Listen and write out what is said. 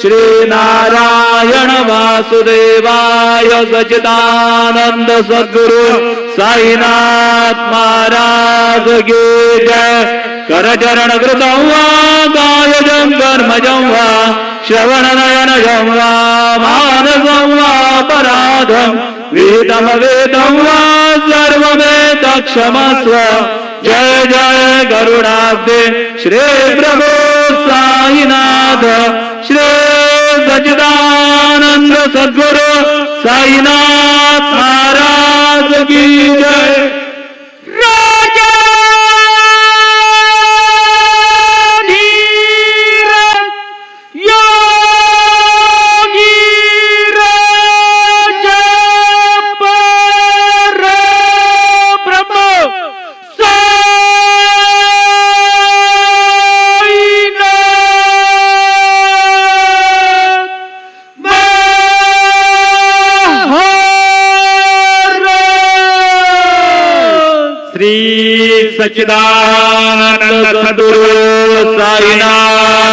श्री नारायण वासुदेवाय सच्चिदानंद सद्गुरु साईनाथ महाराज की जय। करचरण कृतं वा कायजं कर्मजं वा श्रवणनयनजं वा मानसं वा पराधं विहितं वेदं वा सर्वमेतत्क्षमस्व। जय जय गरुडाब्दे श्री प्रभो साईनाथ श्री सच्चिदानंद सद्गुरु साईनाथ महाराज की जय। श्री सच्चिदानंद सद्गुरु साईनाथ